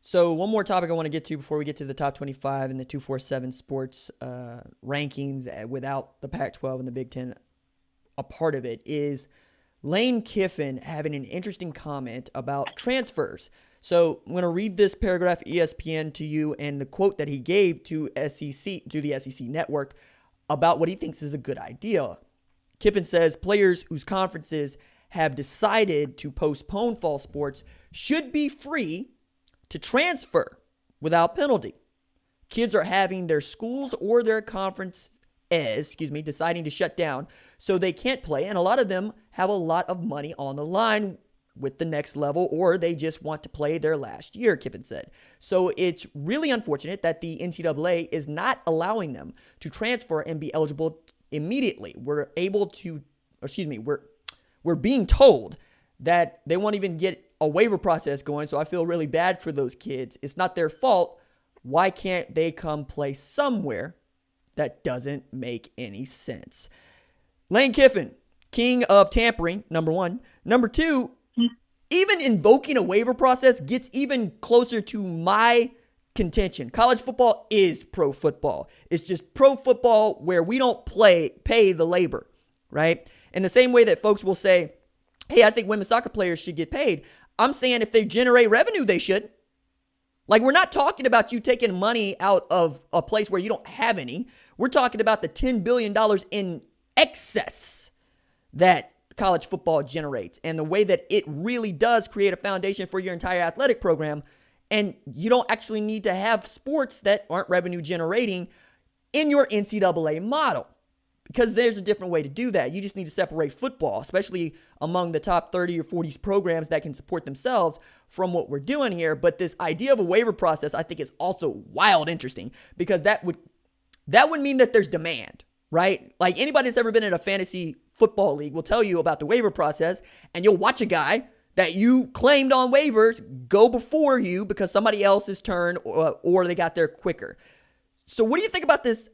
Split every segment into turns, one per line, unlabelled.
So one more topic I want to get to before we get to the top 25 and the 247 sports rankings without the Pac-12 and the Big Ten a part of it is Lane Kiffin having an interesting comment about transfers. So I'm going to read this paragraph ESPN to you and the quote that he gave to the SEC network about what he thinks is a good idea. Kiffin says players whose conferences have decided to postpone fall sports should be free to transfer without penalty. Kids are having their schools or their conferences, deciding to shut down so they can't play, and a lot of them have a lot of money on the line with the next level, or they just want to play their last year, Kiffin said. So it's really unfortunate that the NCAA is not allowing them to transfer and be eligible immediately. We're being told that they won't even get a waiver process going, so I feel really bad for those kids. It's not their fault. Why can't they come play somewhere? That doesn't make any sense. Lane Kiffin, king of tampering, number one. Number two, even invoking a waiver process gets even closer to my contention. College football is pro football. It's just pro football where we don't pay the labor, right? In the same way that folks will say, hey, I think women's soccer players should get paid. I'm saying if they generate revenue, they should. Like, we're not talking about you taking money out of a place where you don't have any. We're talking about the $10 billion in excess that college football generates and the way that it really does create a foundation for your entire athletic program. And you don't actually need to have sports that aren't revenue generating in your NCAA model, because there's a different way to do that. You just need to separate football, especially among the top 30 or 40 programs that can support themselves, from what we're doing here. But this idea of a waiver process, I think, is also wild interesting, because that would mean that there's demand, right? Like, anybody that's ever been in a fantasy football league will tell you about the waiver process, and you'll watch a guy that you claimed on waivers go before you because somebody else's turn or they got there quicker. So what do you think about this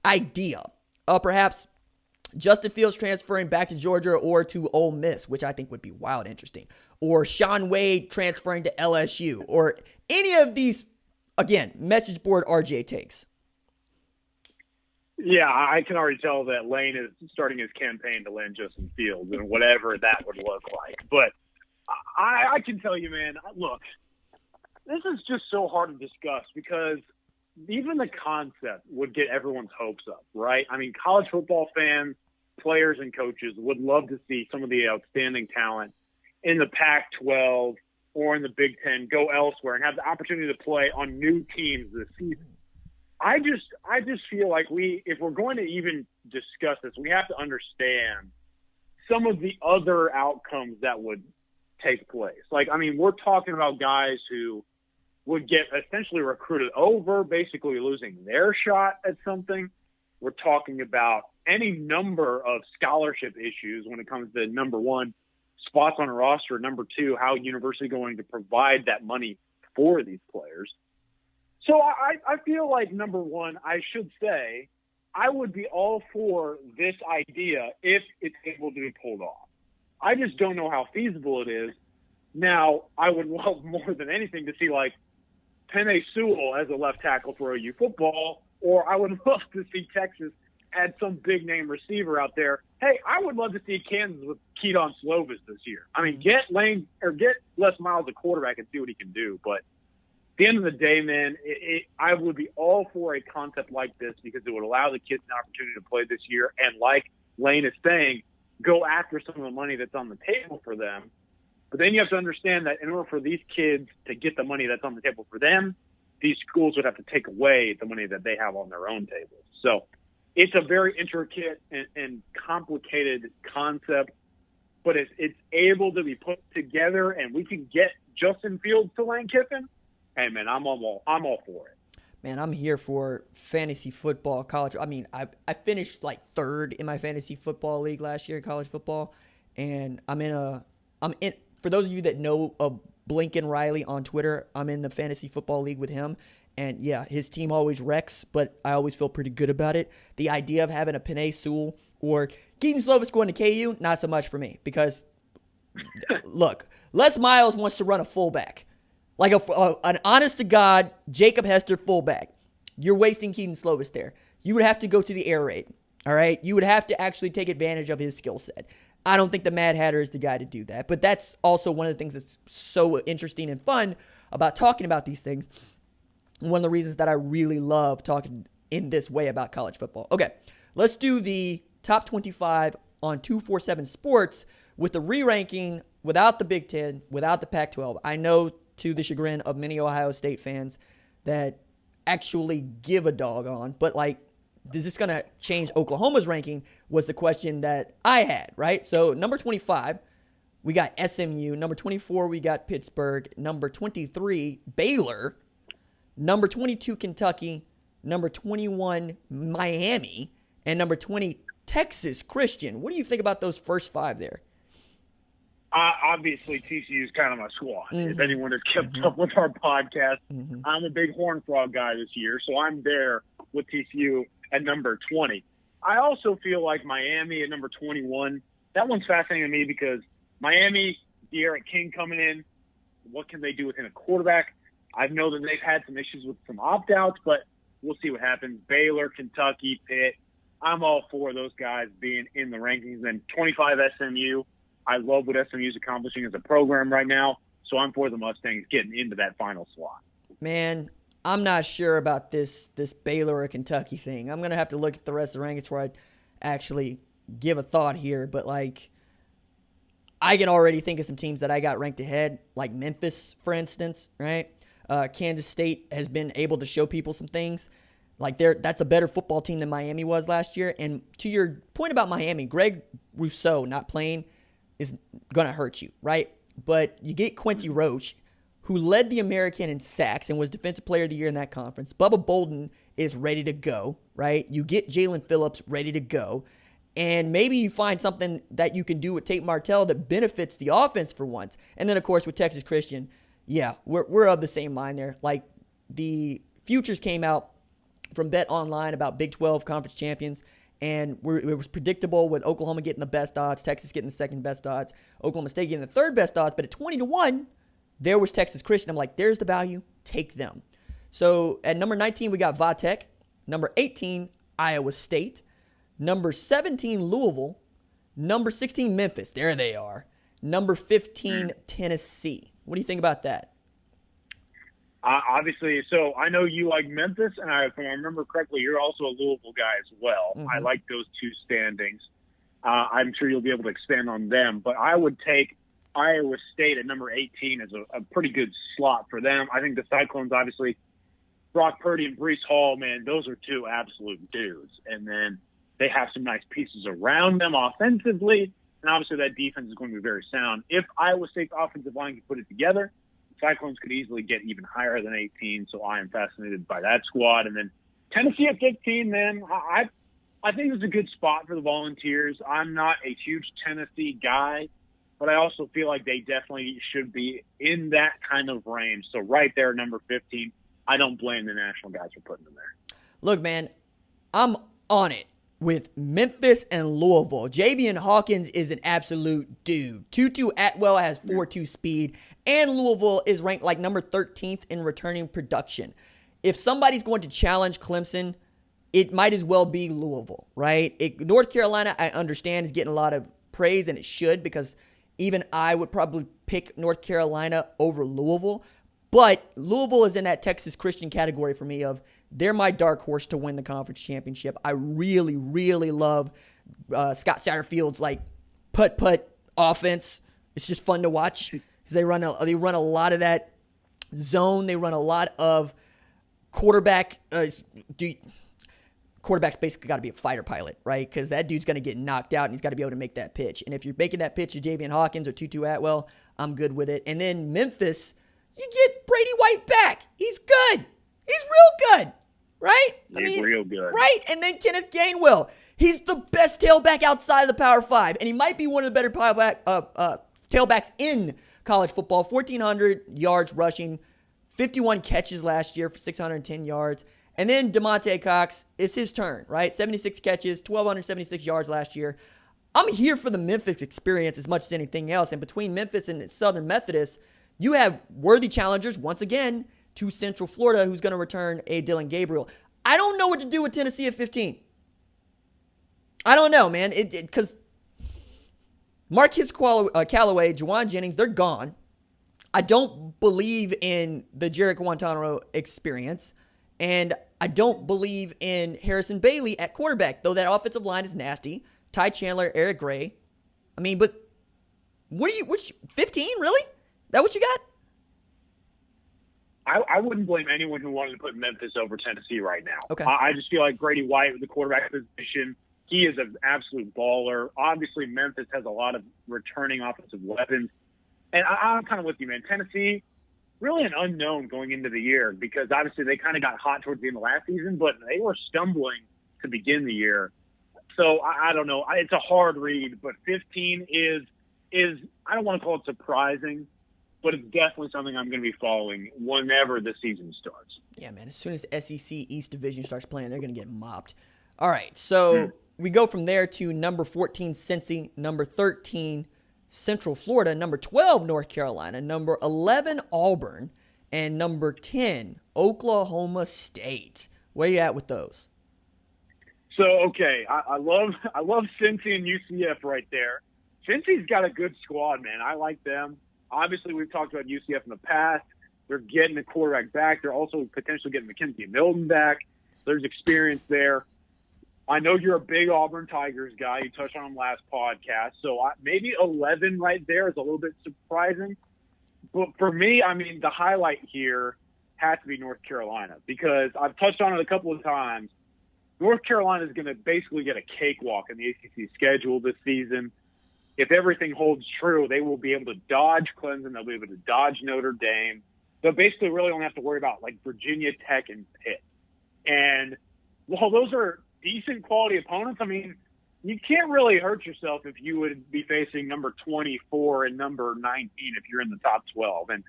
idea of perhaps Justin Fields transferring back to Georgia or to Ole Miss, which I think would be wild interesting, or Sean Wade transferring to LSU, or any of these, again, message board RJ takes?
Yeah, I can already tell that Lane is starting his campaign to land Justin Fields and whatever that would look like. But I can tell you, man, look, this is just so hard to discuss because even the concept would get everyone's hopes up, right? I mean, college football fans, players, and coaches would love to see some of the outstanding talent in the Pac-12 or in the Big Ten go elsewhere and have the opportunity to play on new teams this season. I just feel like if we're going to even discuss this, we have to understand some of the other outcomes that would take place. Like, I mean, we're talking about guys who would get essentially recruited over, basically losing their shot at something. We're talking about any number of scholarship issues when it comes to, number one, spots on a roster, number two, how university going to provide that money for these players. So I feel like, number one, I should say I would be all for this idea if it's able to be pulled off. I just don't know how feasible it is. Now, I would love more than anything to see, like, Penei Sewell as a left tackle for OU football, or I would love to see Texas add some big-name receiver out there. Hey, I would love to see Kansas with Keaton Slovis this year. I mean, get Les Miles a quarterback and see what he can do. But at the end of the day, man, I would be all for a concept like this because it would allow the kids an opportunity to play this year. And like Lane is saying, go after some of the money that's on the table for them. But then you have to understand that in order for these kids to get the money that's on the table for them, these schools would have to take away the money that they have on their own tables. So it's a very intricate and complicated concept, but it's able to be put together, and we can get Justin Fields to Lane Kiffin. Hey, man, I'm all for it.
Man, I'm here for fantasy football, college. I mean, I finished like third in my fantasy football league last year, college football, and I'm in. For those of you that know of Blinken Riley on Twitter, I'm in the fantasy football league with him. And yeah, his team always wrecks, but I always feel pretty good about it. The idea of having a Penei Sewell or Keaton Slovis going to KU, not so much for me. Because, look, Les Miles wants to run a fullback. Like an honest-to-God Jacob Hester fullback. You're wasting Keaton Slovis there. You would have to go to the air raid, all right? You would have to actually take advantage of his skill set. I don't think the Mad Hatter is the guy to do that. But that's also one of the things that's so interesting and fun about talking about these things. One of the reasons that I really love talking in this way about college football. Okay, let's do the top 25 on 247 Sports with the re-ranking without the Big Ten, without the Pac-12. I know, to the chagrin of many Ohio State fans, that actually give a dog on, but like, is this going to change Oklahoma's ranking was the question that I had, right? So number 25, we got SMU. Number 24, we got Pittsburgh. Number 23, Baylor. Number 22, Kentucky. Number 21, Miami. And number 20, Texas Christian. What do you think about those first five there?
Obviously, TCU is kind of my squad. If anyone has kept up with our podcast, I'm a big Horned Frog guy this year, so I'm there with TCU at number 20. I also feel like Miami at number 21. That one's fascinating to me because Miami, De'Aaron King coming in, what can they do within a quarterback? I know that they've had some issues with some opt-outs, but we'll see what happens. Baylor, Kentucky, Pitt. I'm all for those guys being in the rankings. Then 25 SMU. I love what SMU is accomplishing as a program right now, so I'm for the Mustangs getting into that final slot.
Man, I'm not sure about this Baylor or Kentucky thing. I'm going to have to look at the rest of the rankings before I actually give a thought here. But, like, I can already think of some teams that I got ranked ahead, like Memphis, for instance, right? Kansas State has been able to show people some things. Like, that's a better football team than Miami was last year. And to your point about Miami, Greg Rousseau not playing is going to hurt you, right? But you get Quincy Roche, who led the American in sacks and was Defensive Player of the Year in that conference. Bubba Bolden is ready to go, right? You get Jalen Phillips ready to go. And maybe you find something that you can do with Tate Martell that benefits the offense for once. And then, of course, with Texas Christian, yeah, we're of the same mind there. Like, the futures came out from Bet Online about Big 12 conference champions, and it was predictable with Oklahoma getting the best odds, Texas getting the second best odds, Oklahoma State getting the third best odds. But at 20-1, there was Texas Christian. I'm like, there's the value. Take them. So at number 19, we got Vatech. Number 18, Iowa State. Number 17, Louisville. Number 16, Memphis. There they are. Number 15, Tennessee. What do you think about that?
Obviously, so I know you like Memphis, and if I remember correctly, you're also a Louisville guy as well. I like those two standings. I'm sure you'll be able to expand on them, but I would take Iowa State at number 18 as a pretty good slot for them. I think the Cyclones, obviously, Brock Purdy and Breece Hall, man, those are two absolute dudes. And then they have some nice pieces around them offensively, and obviously that defense is going to be very sound. If Iowa State's offensive line can put it together, Cyclones could easily get even higher than 18, so I am fascinated by that squad. And then Tennessee at 15, man, I think it's a good spot for the Volunteers. I'm not a huge Tennessee guy, but I also feel like they definitely should be in that kind of range. So right there, number 15, I don't blame the national guys for putting them there.
Look, man, I'm on it with Memphis and Louisville. Javian Hawkins is an absolute dude. Tutu Atwell has 4.2 speed. And Louisville is ranked like number 13th in returning production. If somebody's going to challenge Clemson, it might as well be Louisville, right? North Carolina, I understand, is getting a lot of praise, and it should, because even I would probably pick North Carolina over Louisville. But Louisville is in that Texas Christian category for me of they're my dark horse to win the conference championship. I really, really love Scott Satterfield's like putt-putt offense. It's just fun to watch. They run a lot of that zone. They run a lot of quarterback. Quarterback's basically got to be a fighter pilot, right? Because that dude's going to get knocked out, and he's got to be able to make that pitch. And if you're making that pitch to Javian Hawkins or Tutu Atwell, I'm good with it. And then Memphis, you get Brady White back. He's good. He's real good, right?
He's real good.
Right? And then Kenneth Gainwell. He's the best tailback outside of the Power 5, and he might be one of the better tailbacks in college football. 1,400 yards rushing, 51 catches last year for 610 yards. And then DeMonte Cox, it's his turn, right? 76 catches, 1,276 yards last year. I'm here for the Memphis experience as much as anything else. And between Memphis and Southern Methodist, You have worthy challengers, once again, to Central Florida, who's going to return a Dylan Gabriel. I don't know what to do with Tennessee at 15. I don't know, man. Because Marquez Callaway, Juwan Jennings, they're gone. I don't believe in the Jarrett Guantanamo experience. And I don't believe in Harrison Bailey at quarterback, though that offensive line is nasty. Ty Chandler, Eric Gray. I mean, but which 15, really? That what you got?
I wouldn't blame anyone who wanted to put Memphis over Tennessee right now.
Okay.
I just feel like Grady White with the quarterback position, he is an absolute baller. Obviously, Memphis has a lot of returning offensive weapons. And I'm kind of with you, man. Tennessee, really an unknown going into the year because obviously they kind of got hot towards the end of last season, but they were stumbling to begin the year. So I don't know. It's a hard read, but 15 is I don't want to call it surprising, but it's definitely something I'm going to be following whenever the season starts.
Yeah, man. As soon as SEC East Division starts playing, they're going to get mopped. All right, so we go from there to number 14, Cincy, number 13, Central Florida, number 12, North Carolina, number 11, Auburn, and number 10, Oklahoma State. Where you at with those?
So, okay, I love Cincy and UCF right there. Cincy's got a good squad, man. I like them. Obviously, we've talked about UCF in the past. They're getting the quarterback back. They're also potentially getting Mackenzie Milton back. There's experience there. I know you're a big Auburn Tigers guy. You touched on them last podcast. So maybe 11 right there is a little bit surprising. But for me, I mean, the highlight here has to be North Carolina because I've touched on it a couple of times. North Carolina is going to basically get a cakewalk in the ACC schedule this season. If everything holds true, they will be able to dodge Clemson. They'll be able to dodge Notre Dame. They'll basically really only have to worry about like Virginia Tech and Pitt. And while those are decent quality opponents, I mean, you can't really hurt yourself if you would be facing number 24 and number 19 if you're in the top 12. And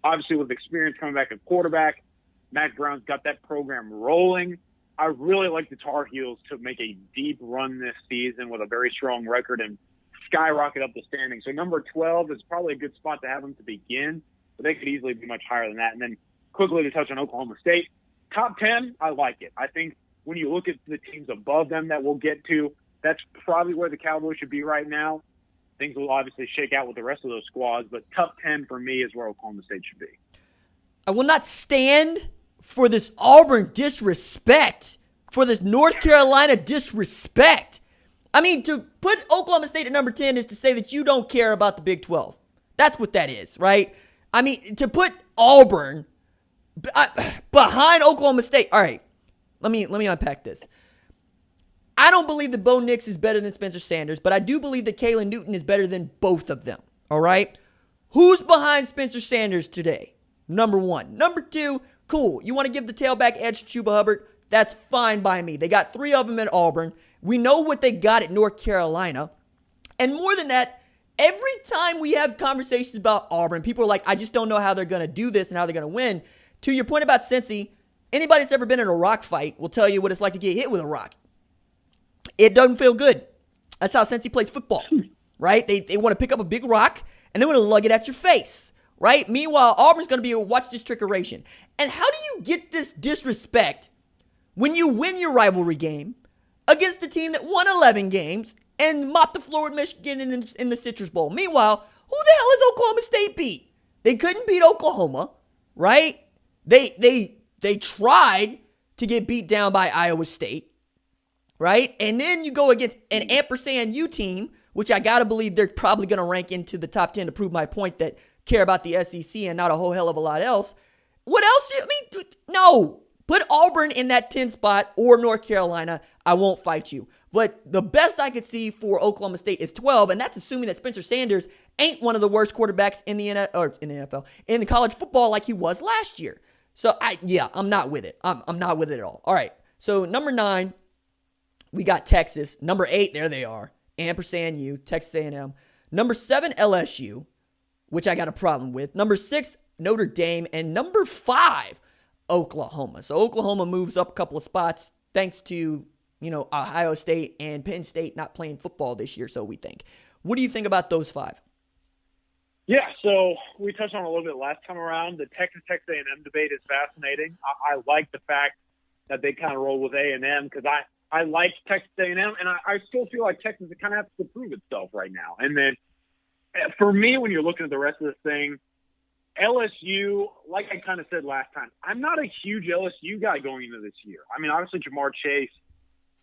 obviously with experience coming back at quarterback, Matt Brown's got that program rolling. I really like the Tar Heels to make a deep run this season with a very strong record and skyrocket up the standings. So number 12 is probably a good spot to have them to begin, but they could easily be much higher than that. And then quickly to touch on Oklahoma State, top 10, I like it. I think when you look at the teams above them that we'll get to, that's probably where the Cowboys should be right now. Things will obviously shake out with the rest of those squads, but top 10 for me is where Oklahoma State should be.
I will not stand for this Auburn disrespect, for this North Carolina disrespect. I mean, to put Oklahoma State at number 10 is to say that you don't care about the Big 12. That's what that is, right? I mean, to put Auburn behind Oklahoma State. All right, let me unpack this. I don't believe that Bo Nix is better than Spencer Sanders, but I do believe that Kalen Newton is better than both of them, all right? Who's behind Spencer Sanders today? Number 1. Number 2, cool. You want to give the tailback edge to Chuba Hubbard? That's fine by me. They got 3 of them at Auburn. We know what they got at North Carolina. And more than that, every time we have conversations about Auburn, people are like, I just don't know how they're going to do this and how they're going to win. To your point about Cincy, anybody that's ever been in a rock fight will tell you what it's like to get hit with a rock. It doesn't feel good. That's how Cincy plays football, right? They want to pick up a big rock, and they want to lug it at your face, right? Meanwhile, Auburn's going to be able to watch this trickeration. And how do you get this disrespect when you win your rivalry game against a team that won 11 games and mopped the floor with Michigan in the Citrus Bowl? Meanwhile, who the hell is Oklahoma State beat? They couldn't beat Oklahoma, right? They tried to get beat down by Iowa State, right? And then you go against an ampersand U team, which I got to believe they're probably going to rank into the top 10 to prove my point that care about the SEC and not a whole hell of a lot else. What else? I mean, no. Put Auburn in that 10 spot or North Carolina. I won't fight you. But the best I could see for Oklahoma State is 12, and that's assuming that Spencer Sanders ain't one of the worst quarterbacks in the NFL, in the college football like he was last year. So, I'm not with it. I'm not with it at all. All right, so number 9, we got Texas. Number 8, there they are, ampersand U, Texas A&M. Number 7, LSU, which I got a problem with. Number 6, Notre Dame. And number 5, Oklahoma. So Oklahoma moves up a couple of spots thanks to, Ohio State and Penn State not playing football this year, so we think. What do you think about those 5?
Yeah, so we touched on it a little bit last time around. The Texas A&M debate is fascinating. I like the fact that they kind of roll with A&M because I like Texas A&M, and I still feel like Texas kind of has to prove itself right now. And then for me, when you're looking at the rest of this thing, LSU, like I kind of said last time, I'm not a huge LSU guy going into this year. I mean, obviously Jamar Chase,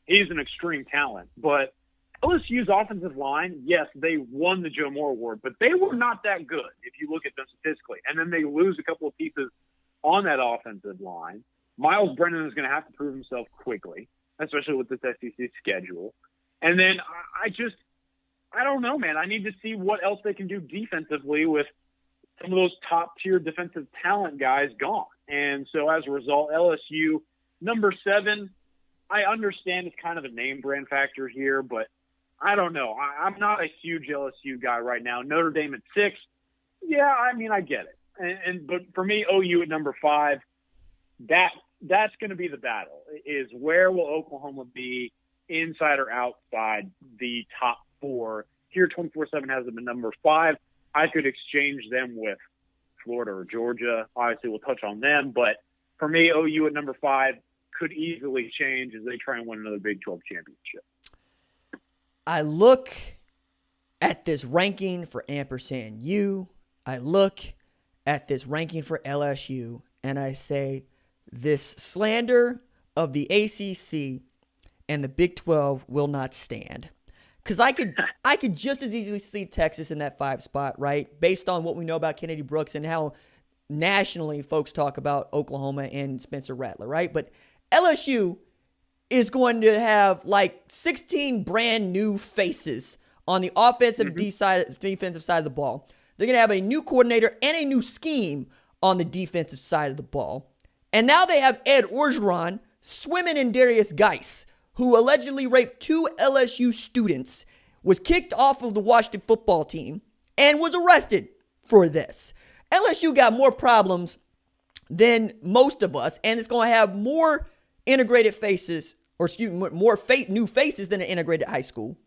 he's an extreme talent, but LSU's offensive line, yes, they won the Joe Moore Award, but they were not that good if you look at them statistically. And then they lose a couple of pieces on that offensive line. Miles Brennan is going to have to prove himself quickly, especially with this SEC schedule. And then I don't know, man. I need to see what else they can do defensively with some of those top-tier defensive talent guys gone. And so as a result, LSU, number 7, I understand it's kind of a name brand factor here, but I don't know. I'm not a huge LSU guy right now. Notre Dame at 6, yeah, I mean, I get it. But for me, OU at number 5, that's going to be the battle, is where will Oklahoma be inside or outside the top 4? Here, 24/7 has them at number 5. I could exchange them with Florida or Georgia. Obviously, we'll touch on them. But for me, OU at number 5 could easily change as they try and win another Big 12 championship.
I look at this ranking for ampersand U. I look at this ranking for LSU, and I say this slander of the ACC and the Big 12 will not stand. Because I could just as easily see Texas in that 5 spot, right? Based on what we know about Kennedy Brooks and how nationally folks talk about Oklahoma and Spencer Rattler, right? But LSU is going to have like 16 brand new faces on the offensive defensive side of the ball. They're going to have a new coordinator and a new scheme on the defensive side of the ball. And now they have Ed Orgeron swimming in Darius Geis, who allegedly raped 2 LSU students, was kicked off of the Washington football team, and was arrested for this. LSU got more problems than most of us, and it's going to have more integrated faces, or excuse me, more new faces than an integrated high school.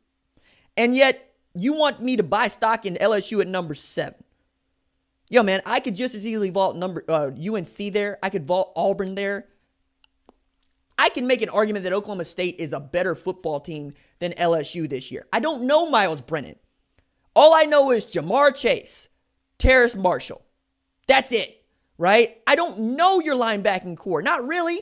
And yet, you want me to buy stock in LSU at number 7. Yo, man, I could just as easily vault UNC there. I could vault Auburn there. I can make an argument that Oklahoma State is a better football team than LSU this year. I don't know Miles Brennan. All I know is Jamar Chase, Terrace Marshall. That's it, right? I don't know your linebacking core. Not really.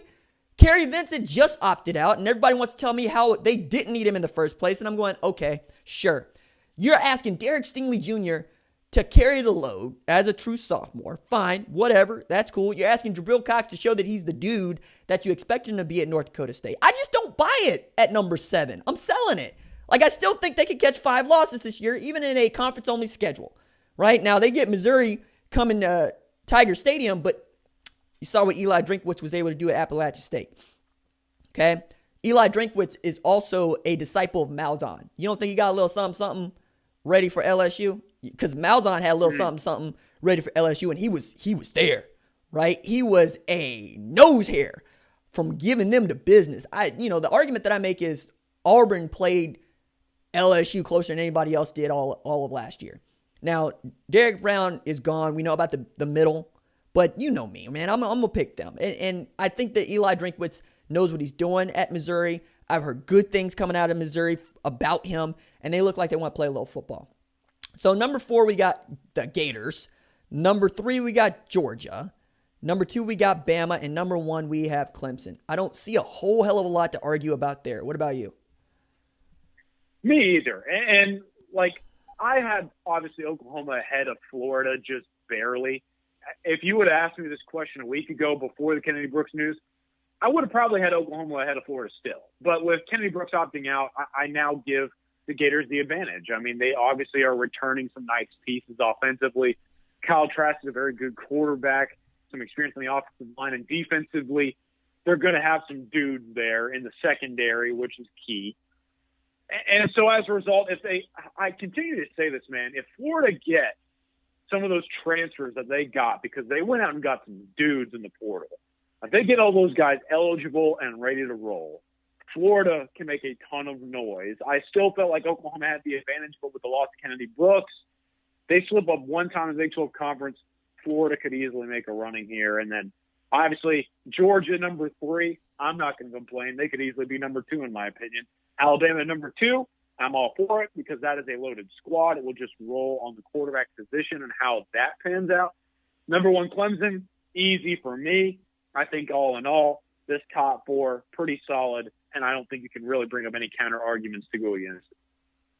Kerry Vincent just opted out, and everybody wants to tell me how they didn't need him in the first place, and I'm going, okay, sure. You're asking Derek Stingley Jr. to carry the load as a true sophomore. Fine, whatever, that's cool. You're asking Jabril Cox to show that he's the dude that you expect him to be at North Dakota State. I just don't buy it at number 7. I'm selling it. Like, I still think they could catch 5 losses this year, even in a conference-only schedule. Right? Now, they get Missouri coming to Tiger Stadium, but you saw what Eli Drinkwitz was able to do at Appalachian State. Okay? Eli Drinkwitz is also a disciple of Malzahn. You don't think he got a little something ready for LSU? Because Malzahn had a little something ready for LSU, and he was there, right? He was a nose hair from giving them the business. The argument that I make is Auburn played LSU closer than anybody else did all of last year. Now, Derek Brown is gone. We know about the middle, but you know me, man. I'm going to pick them. And I think that Eli Drinkwitz knows what he's doing at Missouri. I've heard good things coming out of Missouri about him, and they look like they want to play a little football. So number 4, we got the Gators. Number 3, we got Georgia. Number 2, we got Bama. And number 1, we have Clemson. I don't see a whole hell of a lot to argue about there. What about you?
Me either. And I had, obviously, Oklahoma ahead of Florida just barely. If you would have asked me this question a week ago before the Kennedy Brooks news, I would have probably had Oklahoma ahead of Florida still. But with Kennedy Brooks opting out, I now give the Gators the advantage. I mean, they obviously are returning some nice pieces offensively. Kyle Trask is a very good quarterback, some experience on the offensive line, and defensively, they're going to have some dudes there in the secondary, which is key. And so as a result, I continue to say this, man, if Florida gets some of those transfers that they got because they went out and got some dudes in the portal, if they get all those guys eligible and ready to roll, Florida can make a ton of noise. I still felt like Oklahoma had the advantage, but with the loss of Kennedy Brooks, They slip up one time in the Big 12 Conference, Florida could easily make a running here. And then, obviously, Georgia, number 3. I'm not going to complain. They could easily be number 2, in my opinion. Alabama, number 2. I'm all for it because that is a loaded squad. It will just roll on the quarterback position and how that pans out. Number 1, Clemson, easy for me. I think all in all, this top 4, pretty solid, and I don't think you can really bring up any counter arguments to go against it.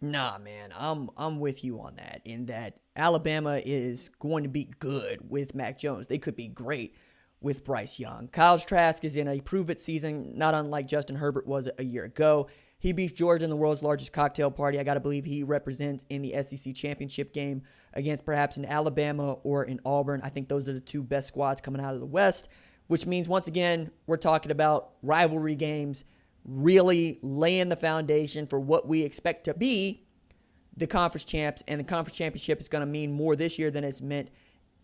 Nah, man, I'm with you on that, in that Alabama is going to be good with Mac Jones. They could be great with Bryce Young. Kyle Trask is in a prove-it season, not unlike Justin Herbert was a year ago. He beats Georgia in the world's largest cocktail party. I got to believe he represents in the SEC championship game against perhaps an Alabama or an Auburn. I think those are the 2 best squads coming out of the West, which means, once again, we're talking about rivalry games, really laying the foundation for what we expect to be the conference champs, and the conference championship is going to mean more this year than it's meant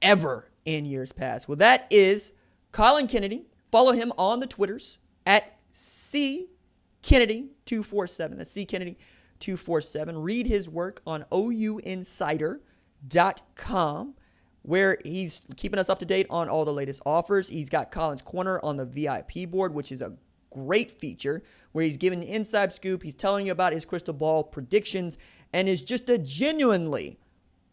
ever in years past. Well, that is Colin Kennedy. Follow him on the Twitters at CKennedy247. That's CKennedy247. Read his work on OUinsider.com, where he's keeping us up to date on all the latest offers. He's got Colin's Corner on the VIP board, which is a great feature where he's giving the inside scoop. He's telling you about his crystal ball predictions and is just a genuinely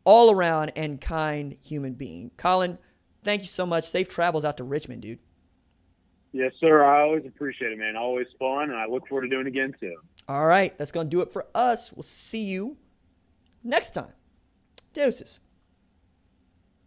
all-around and kind human being. Colin, thank you so much. Safe travels out to Richmond, dude.
Yes, sir. I always appreciate it, man. Always fun, and I look forward to doing it again soon.
All right, that's going to do it for us. We'll see you next time. Deuces.